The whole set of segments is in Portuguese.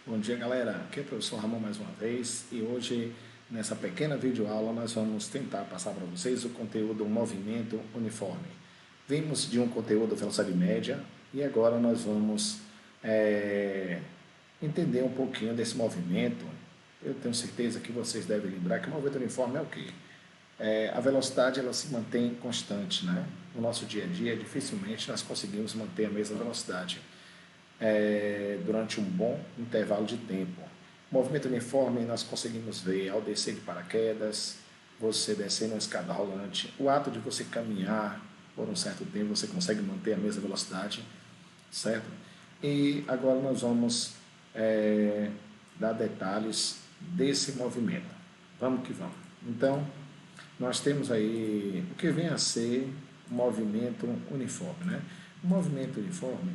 Bom dia, galera. Aqui é o professor Ramon mais uma vez e hoje, nessa pequena videoaula, nós vamos tentar passar para vocês o conteúdo movimento uniforme. Vimos de um conteúdo velocidade média e agora nós vamos entender um pouquinho desse movimento. Eu tenho certeza que vocês devem lembrar que o movimento uniforme é o quê? A velocidade ela se mantém constante, né? No nosso dia a dia, dificilmente nós conseguimos manter a mesma velocidade durante um bom intervalo de tempo. O movimento uniforme nós conseguimos ver ao descer de paraquedas, você descendo uma escada rolante, o ato de você caminhar por um certo tempo, você consegue manter a mesma velocidade, certo? E agora nós vamos dar detalhes desse movimento. Vamos que vamos. Então, nós temos aí o que vem a ser o movimento uniforme, né? O movimento uniforme,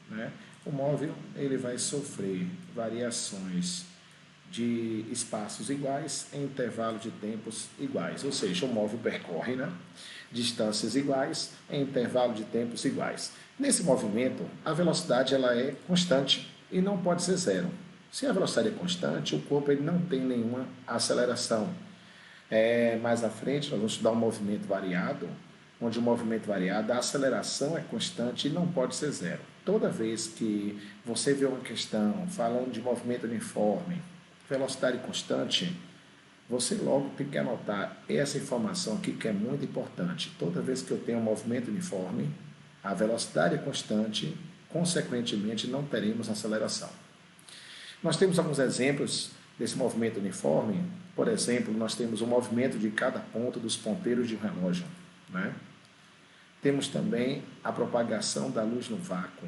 né? O móvel ele vai sofrer variações de espaços iguais em intervalo de tempos iguais, ou seja, o móvel percorre, né, distâncias iguais em intervalo de tempos iguais. Nesse movimento, a velocidade ela é constante e não pode ser zero. Se a velocidade é constante, o corpo ele não tem nenhuma aceleração. Mais à frente, nós vamos estudar um movimento variado, onde o movimento variado, a aceleração é constante e não pode ser zero. Toda vez que você vê uma questão falando de movimento uniforme, velocidade constante, você logo tem que anotar essa informação aqui que é muito importante. Toda vez que eu tenho um movimento uniforme, a velocidade é constante, consequentemente não teremos aceleração. Nós temos alguns exemplos desse movimento uniforme. Por exemplo, nós temos o movimento de cada ponto dos ponteiros de um relógio, né? Temos também a propagação da luz no vácuo.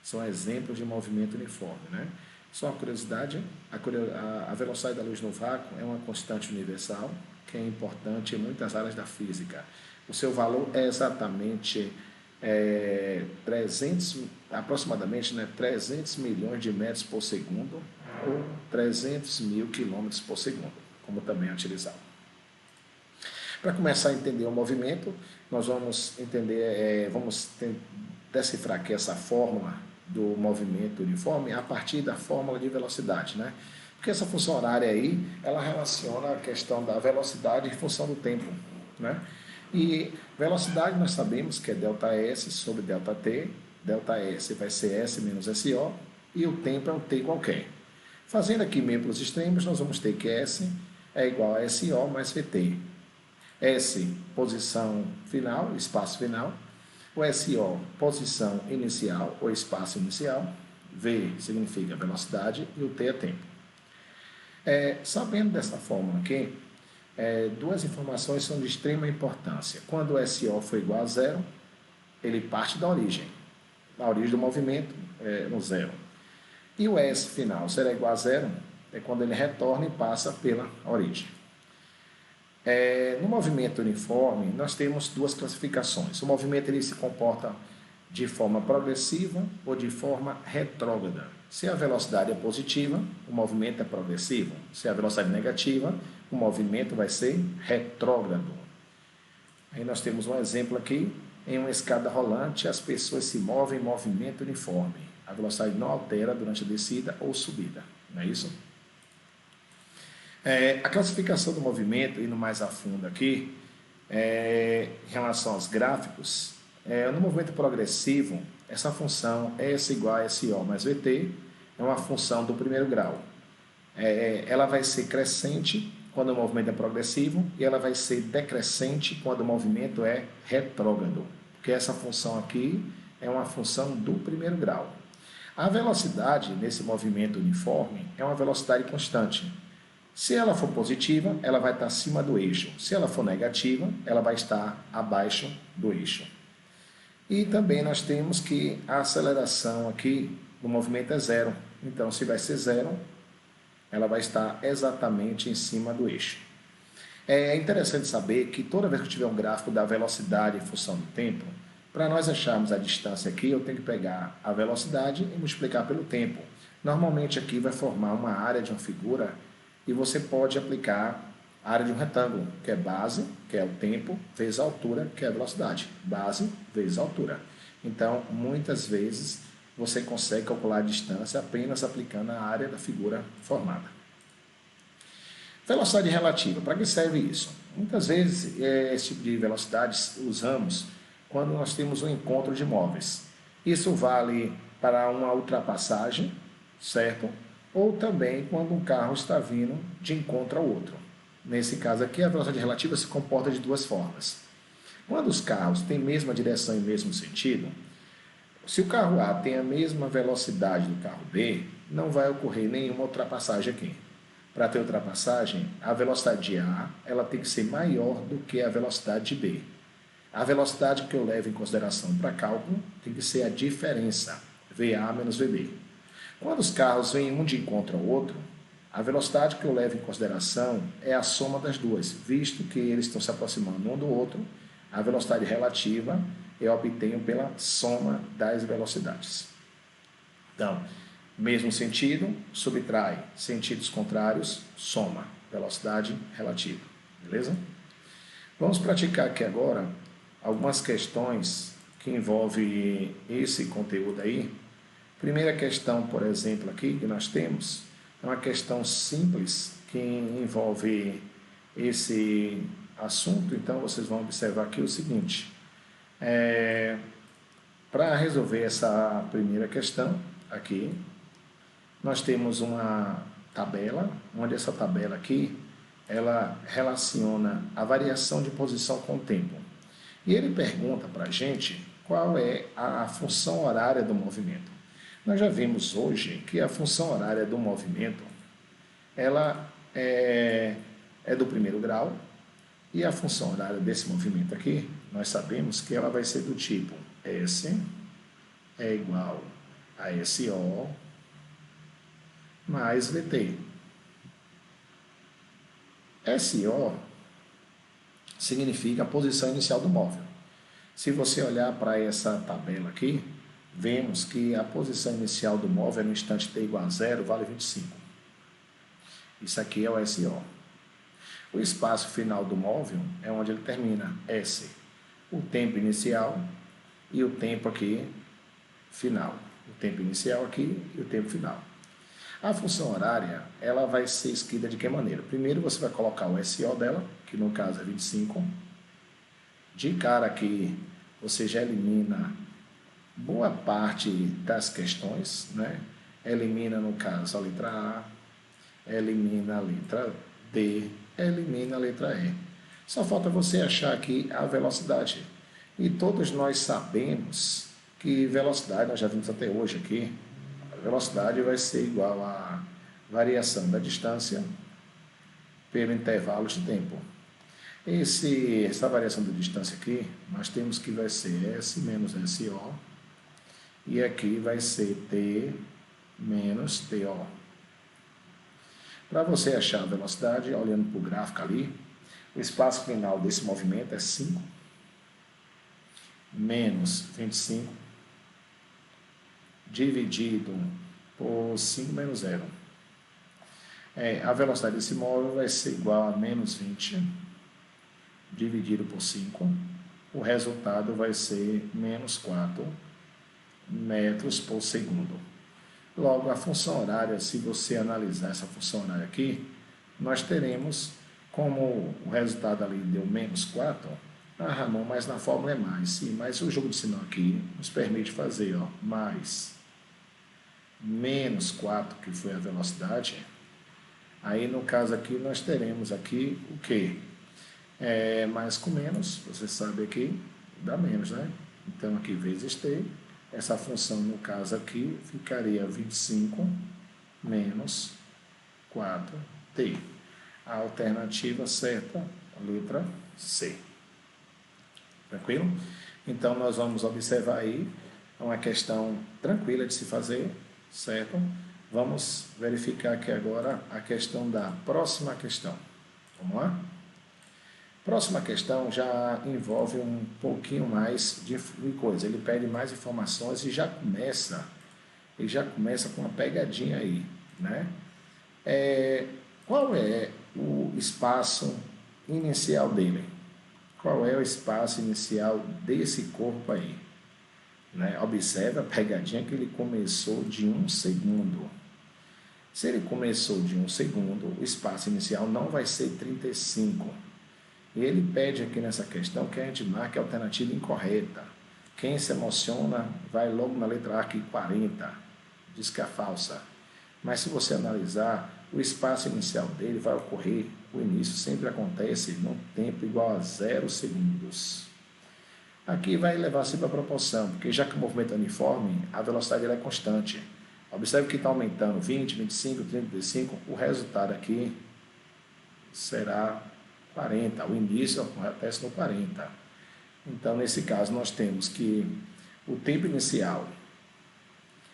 São exemplos de movimento uniforme, né? Só uma curiosidade, a velocidade da luz no vácuo é uma constante universal, que é importante em muitas áreas da física. O seu valor é exatamente aproximadamente 300 milhões de metros por segundo ou 300 mil quilômetros por segundo, como também é utilizado. Para começar a entender o movimento, nós vamos decifrar aqui essa fórmula do movimento uniforme a partir da fórmula de velocidade, né? Porque essa função horária aí, ela relaciona a questão da velocidade em função do tempo, né? E velocidade nós sabemos que é ΔS sobre ΔT, ΔS vai ser S menos SO, e o tempo é um T qualquer. Fazendo aqui meio para os extremos, nós vamos ter que S é igual a SO mais VT. S, posição final, espaço final. O SO, posição inicial ou espaço inicial. V significa velocidade e o T é tempo. Sabendo dessa fórmula aqui, duas informações são de extrema importância. Quando o SO for igual a zero, ele parte da origem. A origem do movimento é no zero. E o S final será igual a zero, é quando ele retorna e passa pela origem. No movimento uniforme, nós temos duas classificações. O movimento ele se comporta de forma progressiva ou de forma retrógrada. Se a velocidade é positiva, o movimento é progressivo. Se a velocidade é negativa, o movimento vai ser retrógrado. Aí nós temos um exemplo aqui. Em uma escada rolante, as pessoas se movem em movimento uniforme. A velocidade não altera durante a descida ou subida. Não é isso? A classificação do movimento, indo mais a fundo aqui, em relação aos gráficos, no movimento progressivo, essa função S igual a SO mais VT é uma função do primeiro grau. Ela vai ser crescente quando o movimento é progressivo e ela vai ser decrescente quando o movimento é retrógrado, porque essa função aqui é uma função do primeiro grau. A velocidade nesse movimento uniforme é uma velocidade constante. Se ela for positiva, ela vai estar acima do eixo. Se ela for negativa, ela vai estar abaixo do eixo. E também nós temos que a aceleração aqui do movimento é zero. Então, se vai ser zero, ela vai estar exatamente em cima do eixo. É interessante saber que toda vez que eu tiver um gráfico da velocidade em função do tempo, para nós acharmos a distância aqui, eu tenho que pegar a velocidade e multiplicar pelo tempo. Normalmente aqui vai formar uma área de uma figura e você pode aplicar a área de um retângulo, que é base, que é o tempo, vezes a altura, que é a velocidade. Base vezes a altura. Então, muitas vezes, você consegue calcular a distância apenas aplicando a área da figura formada. Velocidade relativa, para que serve isso? Muitas vezes esse tipo de velocidade usamos quando nós temos um encontro de móveis. Isso vale para uma ultrapassagem, certo? Ou também quando um carro está vindo de encontro ao outro. Nesse caso aqui, a velocidade relativa se comporta de duas formas. Quando os carros têm a mesma direção e mesmo sentido, se o carro A tem a mesma velocidade do carro B, não vai ocorrer nenhuma ultrapassagem aqui. Para ter ultrapassagem, a velocidade de A ela tem que ser maior do que a velocidade de B. A velocidade que eu levo em consideração para cálculo tem que ser a diferença, VA menos VB. Quando os carros vêm um de encontro ao outro, a velocidade que eu levo em consideração é a soma das duas, visto que eles estão se aproximando um do outro, a velocidade relativa eu obtenho pela soma das velocidades. Então, mesmo sentido, subtrai sentidos contrários, soma, velocidade relativa. Beleza? Vamos praticar aqui agora algumas questões que envolvem esse conteúdo aí. Primeira questão, por exemplo, aqui que nós temos, é uma questão simples que envolve esse assunto. Então, vocês vão observar aqui o seguinte. Para resolver essa primeira questão aqui, nós temos uma tabela, onde essa tabela aqui, ela relaciona a variação de posição com o tempo. E ele pergunta para a gente qual é a função horária do movimento. Nós já vimos hoje que a função horária do movimento, ela é do primeiro grau, e a função horária desse movimento aqui, nós sabemos que ela vai ser do tipo S é igual a SO mais VT. SO significa a posição inicial do móvel. Se você olhar para essa tabela aqui, vemos que a posição inicial do móvel no instante t igual a 0 vale 25. Isso aqui é o SO. O espaço final do móvel é onde ele termina, S. O tempo inicial e o tempo aqui final. O tempo inicial aqui e o tempo final. A função horária, ela vai ser escrita de que maneira? Primeiro você vai colocar o SO dela, que no caso é 25. De cara aqui, você já elimina boa parte das questões, né? Elimina, no caso, a letra A, elimina a letra D, elimina a letra E. Só falta você achar aqui a velocidade. E todos nós sabemos que velocidade, nós já vimos até hoje aqui, a velocidade vai ser igual à variação da distância pelo intervalo de tempo. Essa variação da distância aqui, nós temos que vai ser S menos SO, e aqui vai ser T menos TO. Para você achar a velocidade, olhando para o gráfico ali, o espaço final desse movimento é 5 menos 25 dividido por 5 menos 0. A velocidade desse móvel vai ser igual a menos 20 dividido por 5. O resultado vai ser menos 4 metros por segundo. Logo, a função horária, se você analisar essa função horária aqui, nós teremos, como o resultado ali deu menos 4, Ramon, mas na fórmula é mais. Sim, mas o jogo de sinal aqui nos permite fazer mais menos 4, que foi a velocidade. Aí, no caso aqui, nós teremos aqui o quê? Mais com menos, você sabe aqui, dá menos, né? Então, aqui vezes t, essa função, no caso aqui, ficaria 25 menos 4t. A alternativa certa, a letra C. Tranquilo? Então, nós vamos observar aí uma questão tranquila de se fazer, certo? Vamos verificar aqui agora a questão da próxima questão. Vamos lá? Próxima questão já envolve um pouquinho mais de coisa. Ele pede mais informações e já começa com uma pegadinha aí, né? Qual é o espaço inicial dele? Qual é o espaço inicial desse corpo aí? né? Observe a pegadinha que ele começou de 1 segundo. Se ele começou de 1 segundo, o espaço inicial não vai ser 35. E ele pede aqui nessa questão que a gente marque a alternativa incorreta. Quem se emociona vai logo na letra A aqui, 40. Diz que é falsa. Mas se você analisar, o espaço inicial dele vai ocorrer, o início sempre acontece num tempo igual a 0 segundos. Aqui vai levar sempre a proporção, porque já que o movimento é uniforme, a velocidade é constante. Observe que está aumentando 20, 25, 30, 35, o resultado aqui será 40, o início acontece no 40. Então, nesse caso, nós temos que o tempo inicial,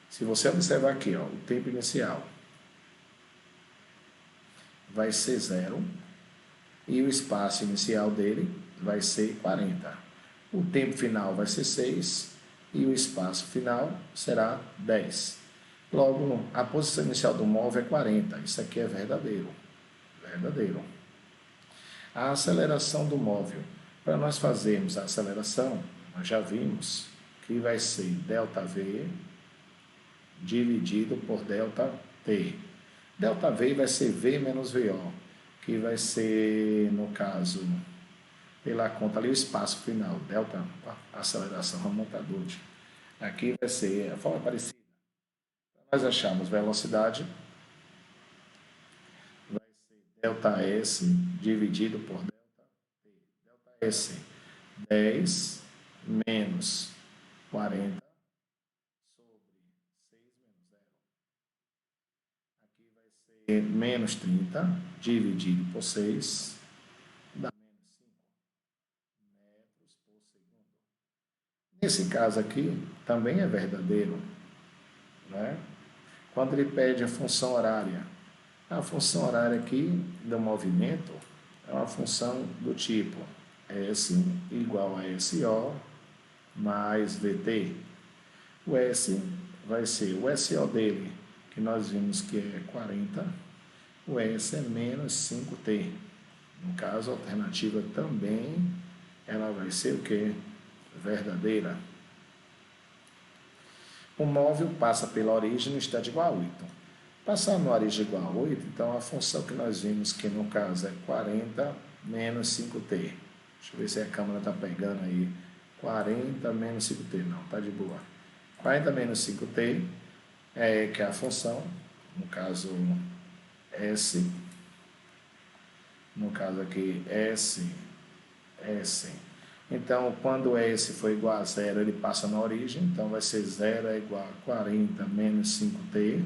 se você observar aqui, ó, o tempo inicial vai ser 0 e o espaço inicial dele vai ser 40. O tempo final vai ser 6 e o espaço final será 10. Logo, a posição inicial do móvel é 40. Isso aqui é verdadeiro. Verdadeiro. A aceleração do móvel. Para nós fazermos a aceleração, nós já vimos que vai ser ΔV dividido por ΔT. ΔV vai ser V menos VO, que vai ser, no caso, pela conta ali, o espaço final, delta, aceleração remontador. Aqui vai ser a forma parecida. Nós achamos velocidade, vai ser delta S dividido por delta T. Delta S, 10 menos 40 sobre 6 menos 0. Aqui vai ser menos 30 dividido por 6, dá menos 5 metros por segundo. Nesse caso aqui, também é verdadeiro, né? Quando ele pede a função horária, a função horária aqui do movimento é uma função do tipo S igual a SO mais VT. O S vai ser o SO dele, que nós vimos que é 40, o S é menos 5T. No caso, a alternativa também, ela vai ser o quê? Verdadeira. O móvel passa pela origem no instante igual a 8. Passar na origem igual a 8, então a função que nós vimos que no caso é 40 menos 5T. Deixa eu ver se a câmera está pegando aí. 40 menos 5T, não, está de boa. 40 menos 5T, que é a função, no caso S, no caso aqui S. Então, quando S for igual a 0, ele passa na origem, então vai ser 0 é igual a 40 menos 5T.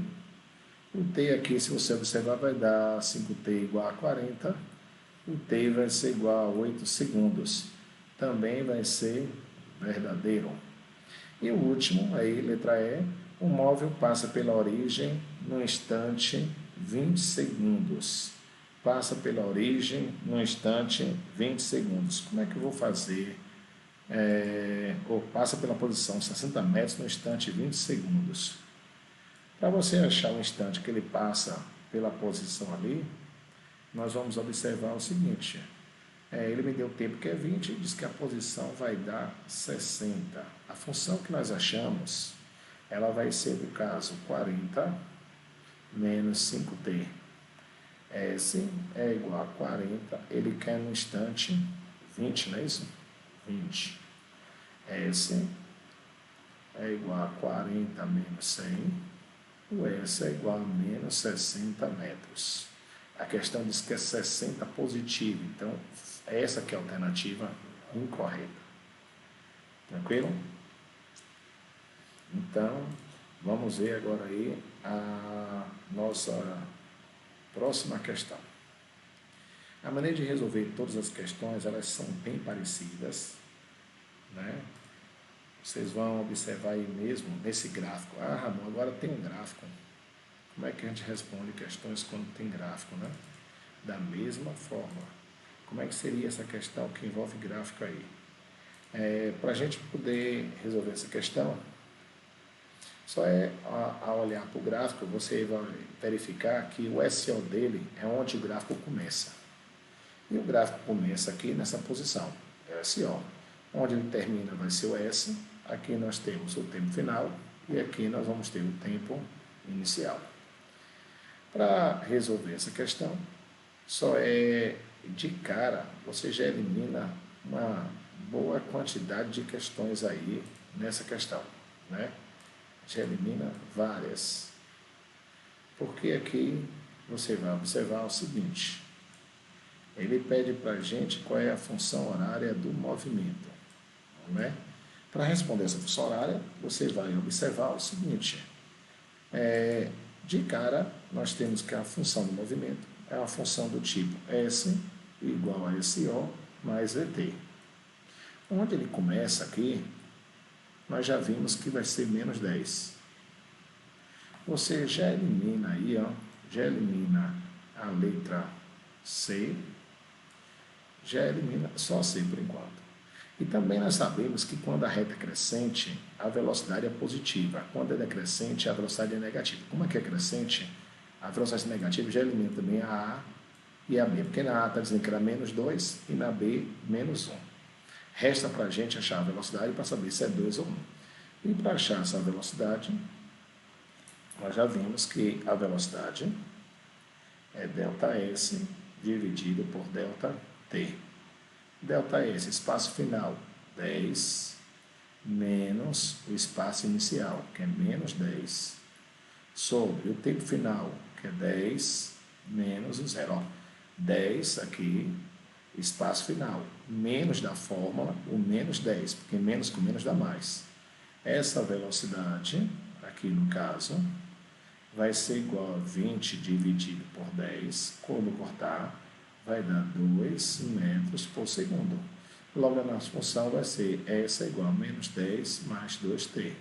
O T aqui, se você observar, vai dar 5T igual a 40. O T vai ser igual a 8 segundos. Também vai ser verdadeiro. E o último, aí, letra E, o móvel passa pela origem no instante 20 segundos. Passa pela origem no instante 20 segundos. Como é que eu vou fazer? Ou passa pela posição 60 metros no instante 20 segundos. Para você achar o instante que ele passa pela posição ali, nós vamos observar o seguinte. Ele me deu o tempo que é 20 e diz que a posição vai dar 60. A função que nós achamos, ela vai ser, no caso, 40 menos 5T. S é igual a 40, ele quer no instante 20, não é isso? 20. S é igual a 40 menos 100, o S é igual a menos 60 metros. A questão diz que é 60 positivo, então essa que é a alternativa incorreta. Tranquilo? Então, vamos ver agora aí a nossa próxima questão. A maneira de resolver todas as questões, elas são bem parecidas, né? Vocês vão observar aí mesmo nesse gráfico. Ah, Ramon, agora tem um gráfico. Como é que a gente responde questões quando tem gráfico, né? Da mesma forma. Como é que seria essa questão que envolve gráfico aí? Para a gente poder resolver essa questão, só a olhar para o gráfico, você vai verificar que o SO dele é onde o gráfico começa. E o gráfico começa aqui nessa posição, SO. Onde ele termina vai ser o S, aqui nós temos o tempo final e aqui nós vamos ter o tempo inicial. Para resolver essa questão, só é de cara, você já elimina uma boa quantidade de questões aí nessa questão, né? Já elimina várias. Porque aqui você vai observar o seguinte, ele pede para a gente qual é a função horária do movimento, né? Para responder essa função horária, você vai observar o seguinte, de cara, nós temos que a função do movimento é uma função do tipo S igual a SO mais VT. Onde ele começa aqui, nós já vimos que vai ser menos 10. Você já elimina aí, ó, já elimina a letra C, já elimina só C por enquanto. E também nós sabemos que quando a reta é crescente, a velocidade é positiva. Quando é decrescente, a velocidade é negativa. Como é que é crescente? A velocidade negativa já elimina também a A e a B. Porque na A está dizendo que era menos 2 e na B, menos 1. Resta para a gente achar a velocidade para saber se é 2 ou 1. E para achar essa velocidade, nós já vimos que a velocidade é ΔS dividido por ΔT. ΔS, espaço final, 10, menos o espaço inicial, que é menos 10, sobre o tempo final, que é 10, menos o zero. Ó, 10 aqui, espaço final, menos da fórmula, o menos 10, porque menos com menos dá mais. Essa velocidade, aqui no caso, vai ser igual a 20 dividido por 10, quando cortar, vai dar 2 metros por segundo. Logo, a nossa função vai ser essa igual a menos 10 mais 2t.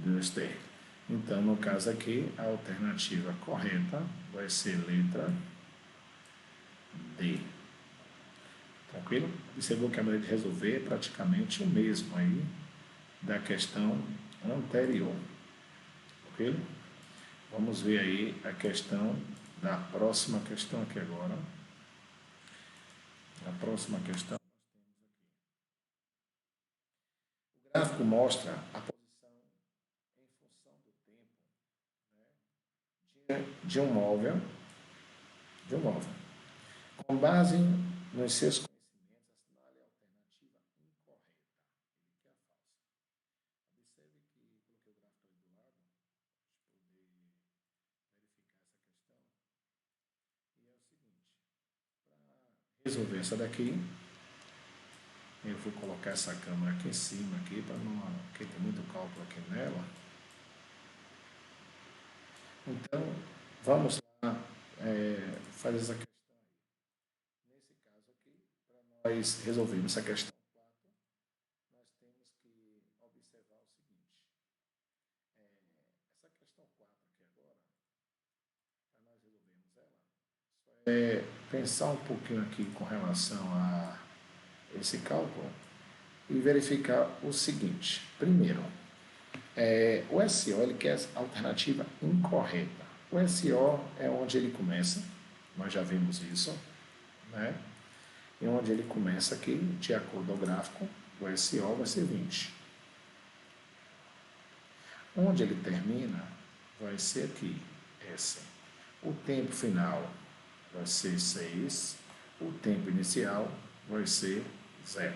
2t. Então, no caso aqui, a alternativa correta vai ser letra D. Tranquilo? Observou que a maneira de resolver é praticamente o mesmo aí da questão anterior. Tranquilo? Vamos ver aí a questão da próxima questão aqui agora. A próxima questão. O gráfico mostra a posição em função do tempo, né, de um móvel. Com base nos seus conhecimentos, assinale a alternativa incorreta. Ele quer a falsa. Observe que coloquei o gráfico ali do lado, para poder verificar essa questão. E é o seguinte, para resolver essa daqui, eu vou colocar essa câmera aqui em cima, aqui, para não. Porque tem muito cálculo aqui nela. Então, vamos lá fazer essa questão aí. Nesse caso aqui, para nós resolvermos essa questão 4, nós temos que observar o seguinte. Essa questão 4 aqui agora, para nós resolvermos ela, só pensar um pouquinho aqui com relação a esse cálculo e verificar o seguinte. Primeiro, o SO ele quer a alternativa incorreta. O SO é onde ele começa, nós já vimos isso, né? E onde ele começa aqui, de acordo com o gráfico, o SO vai ser 20. Onde ele termina, vai ser aqui, S. O tempo final vai ser 6, o tempo inicial vai ser 0.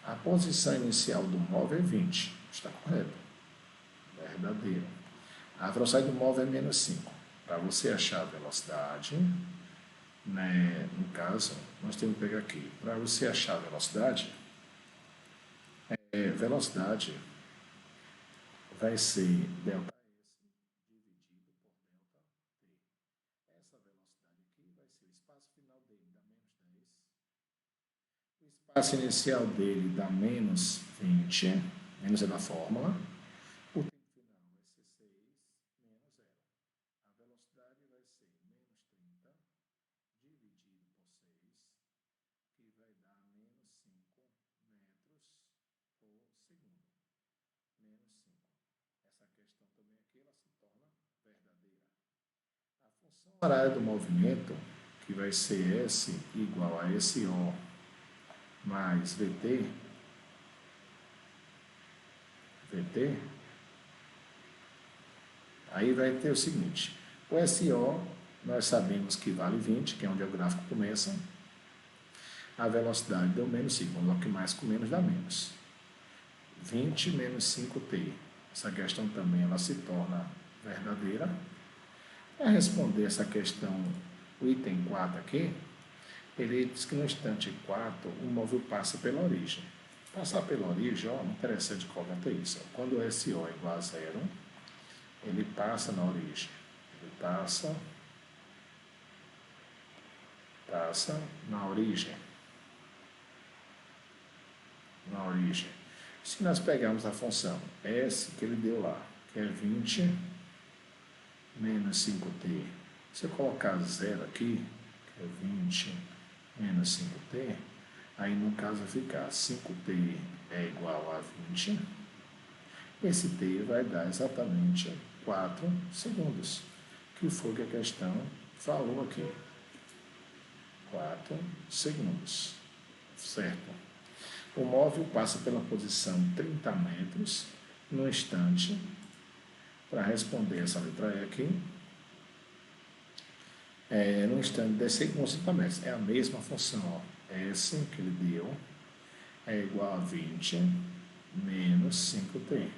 A posição inicial do móvel é 20, está correto? Verdadeiro. A velocidade do móvel é menos 5. Para você achar a velocidade, né, no caso, nós temos que pegar aqui. Para você achar a velocidade, velocidade vai ser ΔS dividido por ΔT. Essa velocidade aqui vai ser o espaço final dele, dá menos 10. O espaço inicial dele dá menos 20, menos é da fórmula. O tempo final vai ser 6, menos 0. A velocidade vai ser menos 30 dividido por 6, que vai dar menos 5 metros por segundo. Menos 5. Essa questão também aqui ela se torna verdadeira. A função horária do movimento, que vai ser S igual a SO mais VT, VT, aí vai ter o seguinte, o SO nós sabemos que vale 20, que é onde o gráfico começa, a velocidade deu menos 5, vamos que mais com menos dá menos. 20 menos 5t. Essa questão também ela se torna verdadeira. Para responder essa questão, o item 4 aqui, ele diz que no instante 4 o móvel passa pela origem. Passar pela origem, ó, interessante colocar isso. Quando o SO é igual a 0, ele passa na origem. Ele passa na origem. Na origem. Se nós pegarmos a função S que ele deu lá, que é 20 menos 5t, se eu colocar 0 aqui, que é 20 menos 5t, aí no caso vai ficar 5t é igual a 20, esse t vai dar exatamente 4 segundos, que foi que a questão falou aqui. 4 segundos, certo? O móvel passa pela posição 30 metros no instante, para responder essa letra E aqui, no instante de 10 segundos 30 metros. É a mesma função, ó. S que ele deu é igual a 20 menos 5t.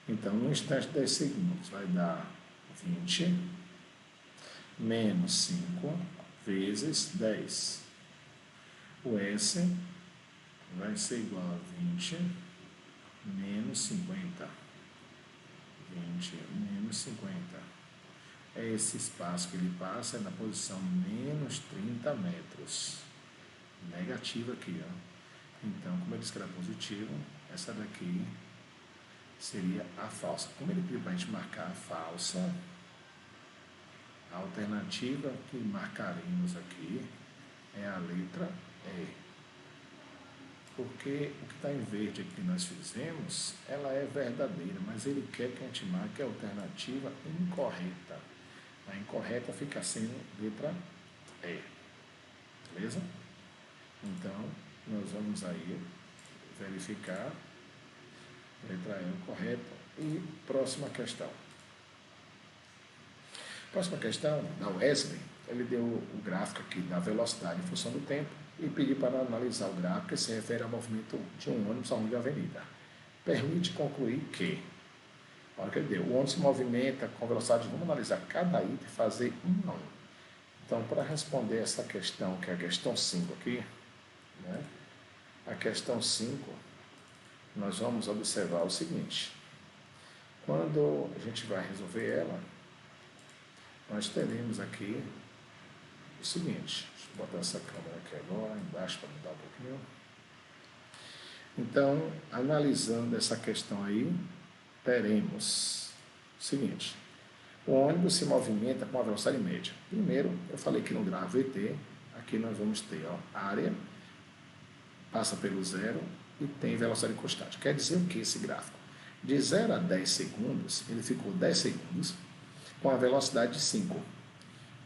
Então, no instante de 10 segundos vai dar 20 menos 5 vezes 10. O S vai ser igual a 20 menos 50. 20 menos 50. É esse espaço que ele passa, é na posição menos 30 metros. Negativo aqui, ó. Então, como eu disse que era positivo, essa daqui seria a falsa. Como ele pediu para a gente marcar a falsa, a alternativa que marcaremos aqui é a letra E. Porque o que está em verde aqui que nós fizemos, ela é verdadeira, mas ele quer que a gente marque a alternativa incorreta. A incorreta fica sendo letra E. Beleza? Então, nós vamos aí verificar a letra E correta. E próxima questão. Próxima questão, da Wesley, ele deu o gráfico aqui da velocidade em função do tempo e pediu para analisar o gráfico que se refere ao movimento de um ônibus ao longo da avenida. Permite concluir que, a hora que ele deu, o ônibus se movimenta com velocidade, vamos analisar cada item e fazer um a um. Então, para responder essa questão, que é a questão 5 aqui, né, a questão 5, nós vamos observar o seguinte. Quando a gente vai resolver ela, nós teremos aqui o seguinte. Deixa eu botar essa câmera aqui agora, embaixo, para mudar um pouquinho. Então, analisando essa questão aí, teremos o seguinte. O ônibus se movimenta com a velocidade média. Primeiro, eu falei que no gráfico VT, aqui nós vamos ter, ó, área, passa pelo zero e tem velocidade constante. Quer dizer o que esse gráfico? De 0 a 10 segundos, ele ficou 10 segundos com a velocidade de 5.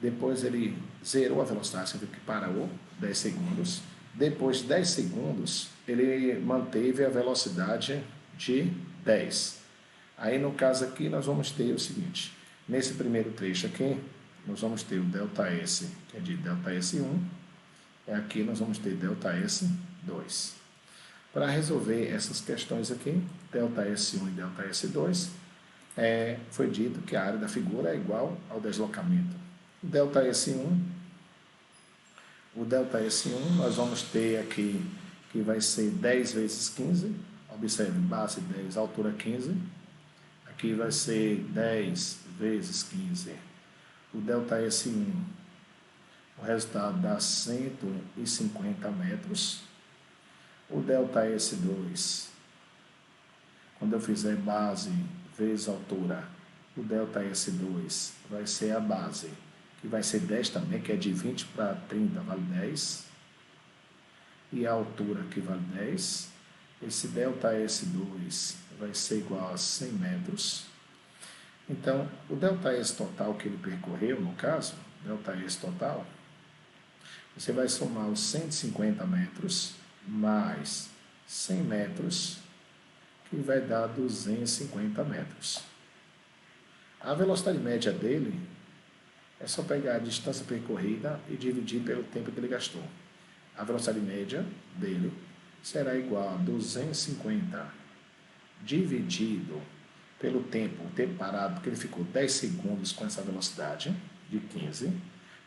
Depois ele zerou a velocidade, você viu que parou 10 segundos. Depois de 10 segundos, ele manteve a velocidade de 10. Aí no caso aqui nós vamos ter o seguinte, nesse primeiro trecho aqui, nós vamos ter o ΔS, que é de ΔS1, e aqui nós vamos ter ΔS2. Para resolver essas questões aqui, ΔS1 e ΔS2, foi dito que a área da figura é igual ao deslocamento. O ΔS1 nós vamos ter aqui que vai ser 10 vezes 15, observe, base 10, altura 15, aqui vai ser 10 vezes 15. O ΔS1, o resultado dá 150 metros. O ΔS2, quando eu fizer base vezes altura, o ΔS2 vai ser a base, que vai ser 10 também, que é de 20 para 30, vale 10. E a altura que vale 10. Esse ΔS2 vai ser igual a 100 metros. Então, o ΔS total que ele percorreu, no caso, ΔS total, você vai somar os 150 metros mais 100 metros, que vai dar 250 metros. A velocidade média dele é só pegar a distância percorrida e dividir pelo tempo que ele gastou. A velocidade média dele será igual a 250 dividido pelo tempo, o tempo parado, porque ele ficou 10 segundos com essa velocidade de 15,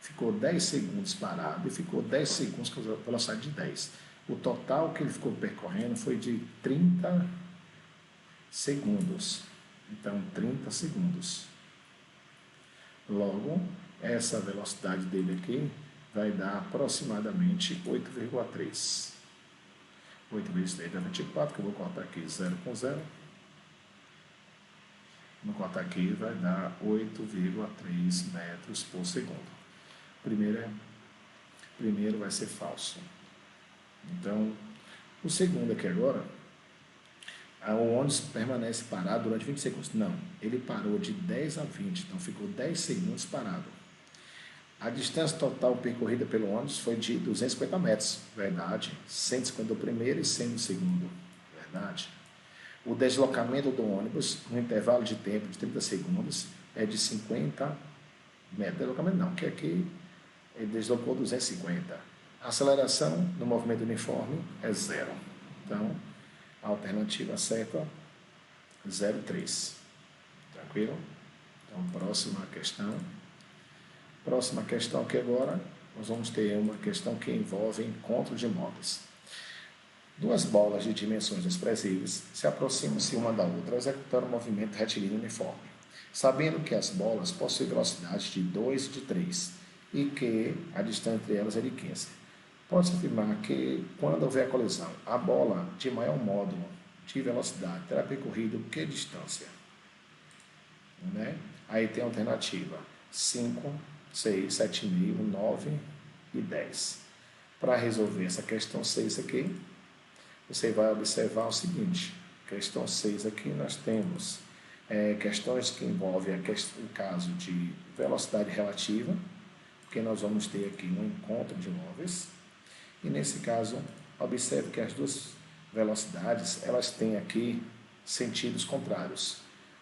ficou 10 segundos parado e ficou 10 segundos com a velocidade de 10. O total que ele ficou percorrendo foi de 30 segundos. Então, 30 segundos. Logo, essa velocidade dele aqui vai dar aproximadamente 8,3. 8 vezes 3 dá 24, que eu vou cortar aqui 0 com 0. Vou cortar aqui, vai dar 8,3 metros por segundo. Primeiro vai ser falso. Então, o segundo aqui agora, o ônibus permanece parado durante 20 segundos. Não, ele parou de 10 a 20, então ficou 10 segundos parado. A distância total percorrida pelo ônibus foi de 250 metros, verdade. 150 do primeiro e 100 do segundo, verdade. O deslocamento do ônibus, no intervalo de tempo de 30 segundos, é de 50 metros. Deslocamento não, que aqui ele deslocou 250. A aceleração no movimento uniforme é 0. Então, a alternativa certa, 0,3. Tranquilo? Então, próxima questão. Próxima questão aqui agora, nós vamos ter uma questão que envolve encontro de móveis. Duas bolas de dimensões expressivas se aproximam-se uma da outra, executando um movimento retilíneo uniforme, sabendo que as bolas possuem velocidades de 2 e de 3 e que a distância entre elas é de 15. Pode-se afirmar que, quando houver a colisão, a bola de maior módulo de velocidade terá percorrido que distância? Né? Aí tem a alternativa 5, 6, 7,5, 9 e 10. Para resolver essa questão 6 aqui, você vai observar o seguinte, questão 6 aqui nós temos questões que envolvem o caso de velocidade relativa, porque nós vamos ter aqui um encontro de móveis, e nesse caso, observe que as duas velocidades, elas têm aqui sentidos contrários.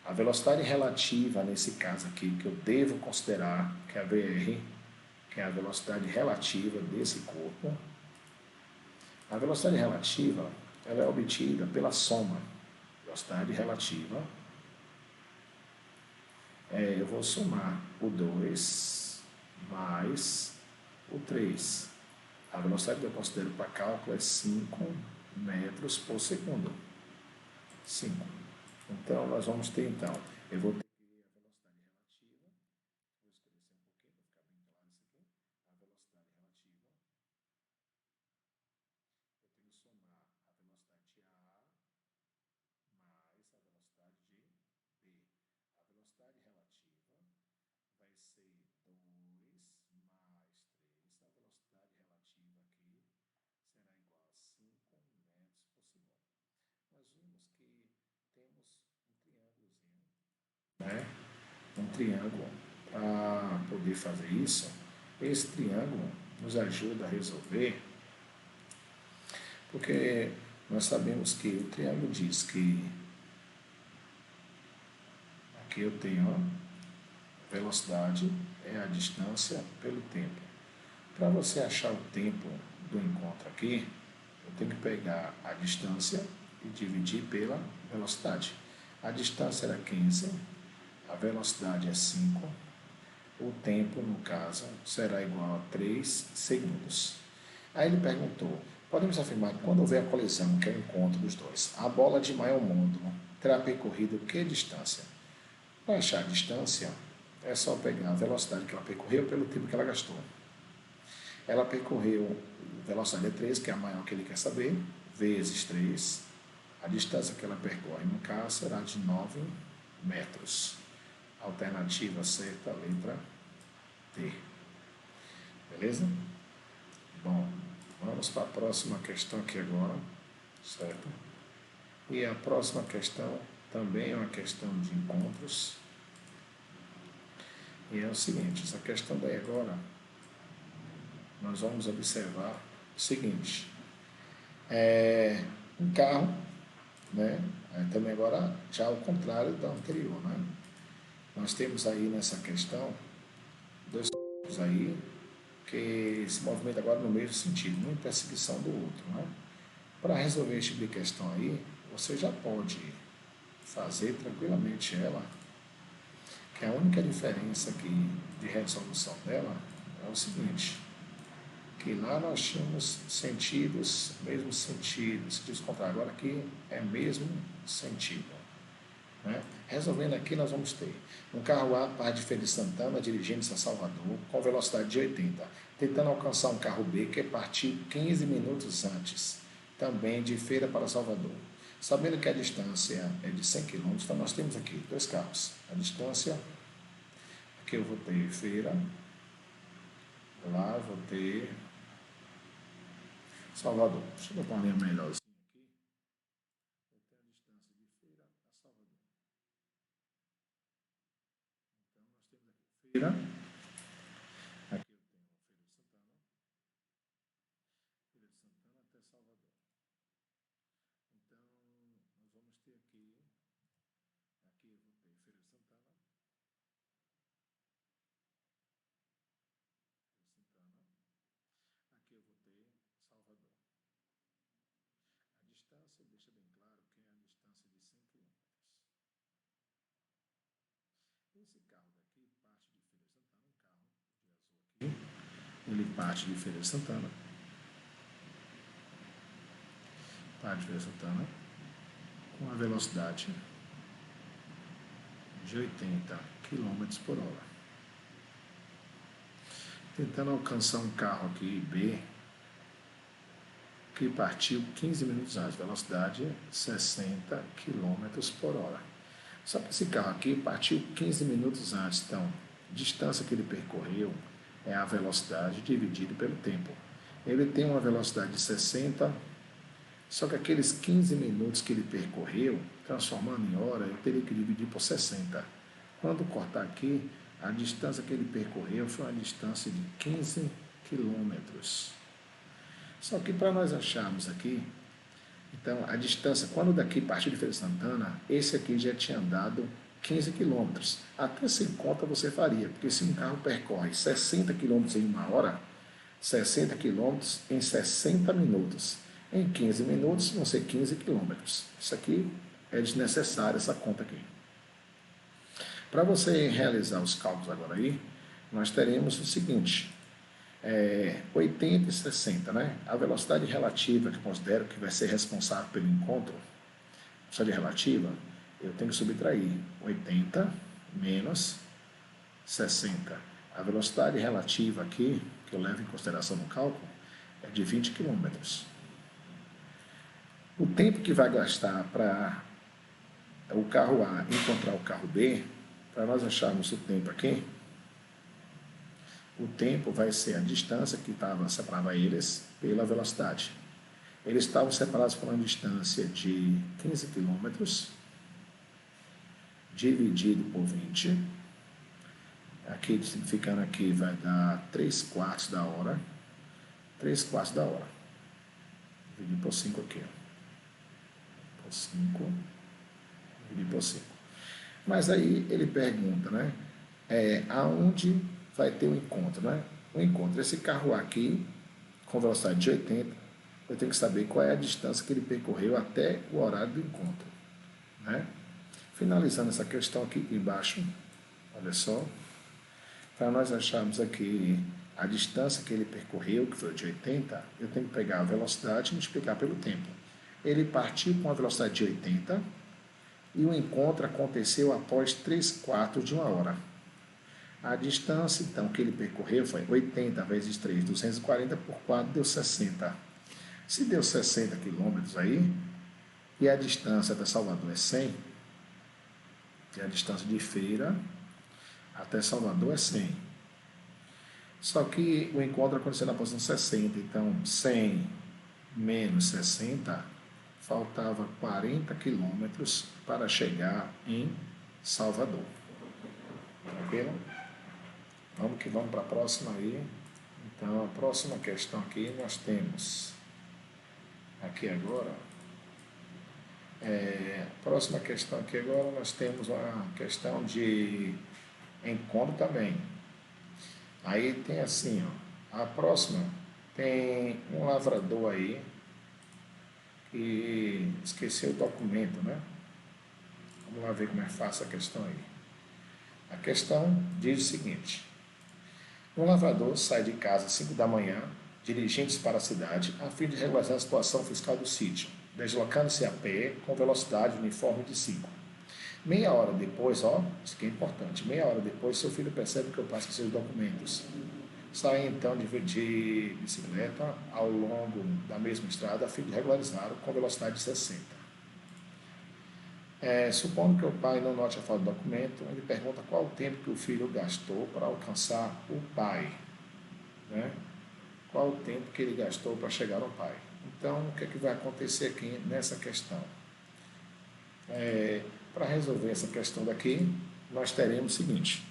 A velocidade relativa, nesse caso aqui, que eu devo considerar que é a VR, que é a velocidade relativa desse corpo. A velocidade relativa, ela é obtida pela soma. Velocidade relativa, eu vou somar o 2 mais o 3. A velocidade que eu considero para cálculo é 5 metros por segundo. 5. Então, nós vamos ter, então, eu vou ter a velocidade relativa, vou escrever um pouquinho para ficar bem claro isso aqui, a velocidade relativa, eu tenho que somar a velocidade de A mais a velocidade de B. A velocidade relativa vai ser 2 mais 3, a velocidade relativa aqui será igual a 5 metros por segundo. Nós vimos que temos um triângulozinho, né? Um triângulo. Para poder fazer isso, esse triângulo nos ajuda a resolver, porque nós sabemos que o triângulo diz que aqui eu tenho a velocidade é a distância pelo tempo. Para você achar o tempo do encontro aqui, eu tenho que pegar a distância e dividir pela velocidade. A distância era 15, a velocidade é 5, o tempo, no caso, será igual a 3 segundos. Aí ele perguntou, podemos afirmar que quando houver a colisão, que é o encontro dos dois, a bola de maior módulo terá percorrido que distância? Para achar a distância, é só pegar a velocidade que ela percorreu pelo tempo que ela gastou. Ela percorreu, velocidade é 3, que é a maior que ele quer saber, vezes 3. A distância que ela percorre, no caso, será de 9 metros. Alternativa certa, letra D. Beleza? Bom, vamos para a próxima questão aqui agora, certo? E a próxima questão também é uma questão de encontros. E é o seguinte, essa questão daí agora, nós vamos observar o seguinte, um carro, né, Também agora, já ao contrário da anterior, né? Nós temos aí nessa questão dois carros aí que se movimentam agora no mesmo sentido, uma em perseguição do outro, né? Para resolver esse tipo de questão aí, você já pode fazer tranquilamente ela, que a única diferença aqui de resolução dela é o seguinte, que lá nós tínhamos sentidos, mesmo sentido, sentidos contrários, agora aqui é mesmo sentido. Né? Resolvendo aqui, nós vamos ter um carro A parte de Feira de Santana, dirigindo-se a Salvador, com velocidade de 80, tentando alcançar um carro B que partiu 15 minutos antes, também de Feira para Salvador. Sabendo que a distância é de 100 km, então nós temos aqui dois carros. A distância, aqui eu vou ter Feira, lá eu vou ter Salvador. Deixa eu botar uma linha melhorzinha aqui. Eu tenho a distância de Feira a Salvador. Então nós temos aqui Feira. Aqui eu tenho Feira de Santana até Salvador. Então nós vamos ter aqui eu vou ter Feira de Santana, aqui eu vou ter Salvador. A distância deixa bem claro que é a distância de 100 km. Esse carro daqui parte de Feira de Santana, um carro de azul aqui, ele parte de Feira de Santana, com a velocidade de 80 km por hora. Tentando alcançar um carro aqui B, que partiu 15 minutos antes, velocidade 60 km por hora. Só que esse carro aqui partiu 15 minutos antes, então, a distância que ele percorreu é a velocidade dividida pelo tempo. Ele tem uma velocidade de 60, só que aqueles 15 minutos que ele percorreu, transformando em hora, eu teria que dividir por 60. Quando cortar aqui, a distância que ele percorreu foi uma distância de 15 quilômetros. Só que para nós acharmos aqui, então a distância, quando daqui partiu de Feira de Santana, esse aqui já tinha andado 15 quilômetros. Até sem conta você faria, porque se um carro percorre 60 quilômetros em uma hora, 60 quilômetros em 60 minutos. Em 15 minutos vão ser 15 quilômetros. Isso aqui é desnecessário, essa conta aqui. Para você realizar os cálculos agora aí, nós teremos o seguinte, 80 e 60, né? A velocidade relativa que eu considero que vai ser responsável pelo encontro, velocidade relativa, eu tenho que subtrair 80 menos 60. A velocidade relativa aqui, que eu levo em consideração no cálculo, é de 20 km. O tempo que vai gastar para o carro A encontrar o carro B, para nós acharmos o tempo aqui, o tempo vai ser a distância que separava eles pela velocidade. Eles estavam separados por uma distância de 15 km, dividido por 20. Aqui, simplificando aqui, vai dar 3 quartos da hora. 3 quartos da hora. Dividir por 5 aqui. Por 5. Dividir por 5. Mas aí ele pergunta, né? Aonde vai ter o encontro, né? O encontro, esse carro aqui, com velocidade de 80, eu tenho que saber qual é a distância que ele percorreu até o horário do encontro, né? Finalizando essa questão aqui embaixo, olha só, para nós acharmos aqui a distância que ele percorreu, que foi de 80, eu tenho que pegar a velocidade e multiplicar pelo tempo. Ele partiu com a velocidade de 80 e o encontro aconteceu após 3 quartos de uma hora. A distância, então, que ele percorreu foi 80 vezes 3, 240 por 4, deu 60. Se deu 60 quilômetros aí, e a distância até Salvador é 100, e a distância de Feira até Salvador é 100. Só que o encontro aconteceu na posição 60, então 100 menos 60, faltava 40 quilômetros para chegar em Salvador. Tranquilo? Vamos que vamos para a próxima aí. Então, a próxima questão aqui nós temos aqui agora Próxima questão aqui agora, nós temos uma questão de encontro também. Aí tem assim, ó, a próxima tem um lavrador aí que esqueceu o documento, né? Vamos lá ver como é fácil a questão aí. A questão diz o seguinte: um lavrador sai de casa às 5 da manhã, dirigindo-se para a cidade, a fim de regularizar a situação fiscal do sítio, deslocando-se a pé com velocidade uniforme de 5. Meia hora depois, ó, isso que é importante, meia hora depois, seu filho percebe que o pai esqueceu os documentos. Sai então de bicicleta ao longo da mesma estrada a fim de regularizar com velocidade de 60. Supondo que o pai não note a falta do documento, ele pergunta qual o tempo que o filho gastou para alcançar o pai, né? Qual o tempo que ele gastou para chegar ao pai. Então, o que é que vai acontecer aqui nessa questão? Para resolver essa questão daqui, nós teremos o seguinte: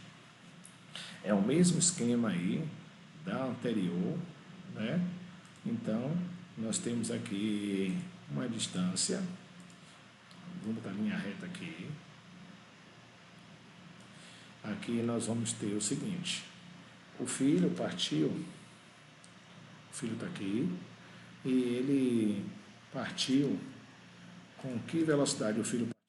é o mesmo esquema aí da anterior, né? Então, nós temos aqui uma distância, vamos botar a linha reta aqui. Aqui nós vamos ter o seguinte: o filho partiu, o filho está aqui, e ele partiu com que velocidade o filho partiu?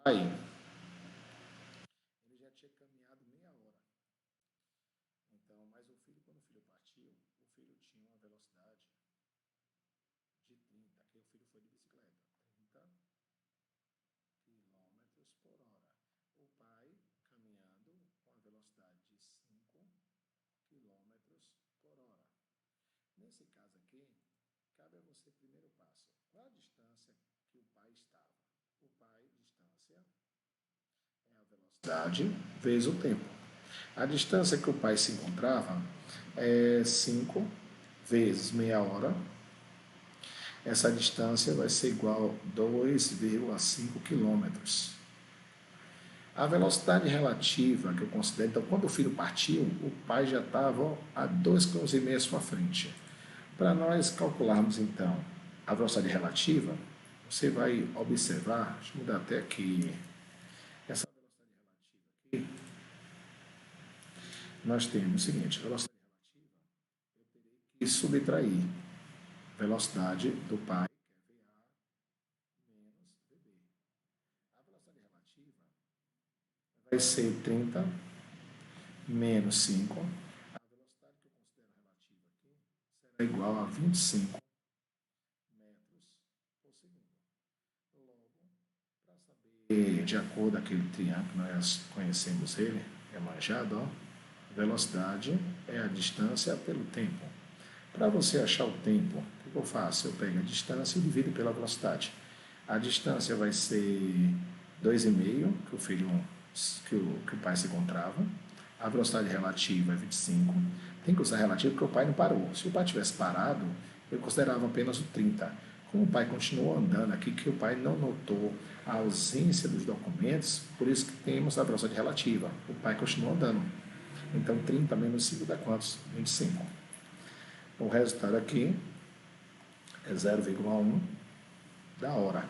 Pai, ele já tinha caminhado meia hora. Então, mas o filho, quando o filho partiu, o filho tinha uma velocidade de 30, que o filho foi de bicicleta, 30 quilômetros por hora. O pai caminhando com a velocidade de 5 quilômetros por hora. Nesse caso aqui, cabe a você primeiro passo. Qual a distância que o pai estava? O pai, distância, é a velocidade vezes o tempo. A distância que o pai se encontrava é 5 vezes meia hora. Essa distância vai ser igual a 2,5 quilômetros. A velocidade relativa que eu considero, então, quando o filho partiu, o pai já estava a 2,5 km à sua frente. Para nós calcularmos, então, a velocidade relativa, você vai observar, deixa eu mudar até aqui, essa velocidade relativa aqui, nós temos o seguinte: velocidade relativa, e subtrair velocidade do pai, que é VA, menos VB. A velocidade relativa vai ser 30 menos 5. A velocidade que eu considero relativa aqui será igual a 25 metros por segundo. Logo, para saber, de acordo com aquele triângulo que nós conhecemos ele, é manjado, ó, velocidade é a distância pelo tempo. Para você achar o tempo, o que eu faço? Eu pego a distância e divido pela velocidade. A distância vai ser 2,5, que o pai se encontrava. A velocidade relativa é 25. Tem que usar relativa porque o pai não parou. Se o pai tivesse parado, eu considerava apenas o 30. Como o pai continuou andando aqui, que o pai não notou a ausência dos documentos, por isso que temos a velocidade relativa. O pai continuou andando. Então, 30 menos 5 dá quantos? 25. O resultado aqui é 0,1 da hora.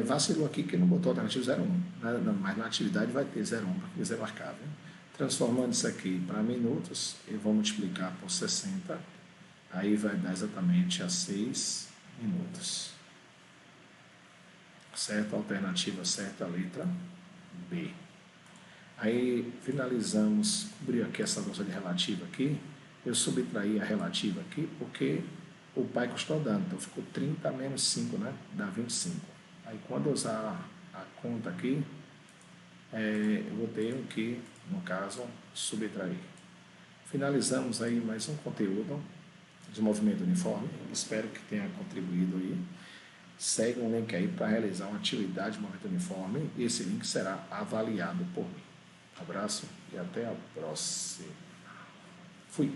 Vacilou aqui que não botou alternativo 0,1, mas na atividade vai ter 0,1 para quiser marcar. Viu? Transformando isso aqui para minutos, eu vou multiplicar por 60, aí vai dar exatamente a 6 minutos. Certo? Alternativa certa, letra B. Aí finalizamos, cobri aqui essa velocidade relativa aqui, eu subtraí a relativa aqui porque o pai custou dando, então ficou 30 menos 5, né? Dá 25. Aí quando eu usar a conta aqui, eu vou ter o que, no caso, subtrair. Finalizamos aí mais um conteúdo de movimento uniforme, espero que tenha contribuído aí. Segue um link aí para realizar uma atividade de movimento uniforme e esse link será avaliado por mim. Abraço e até a próxima. Fui.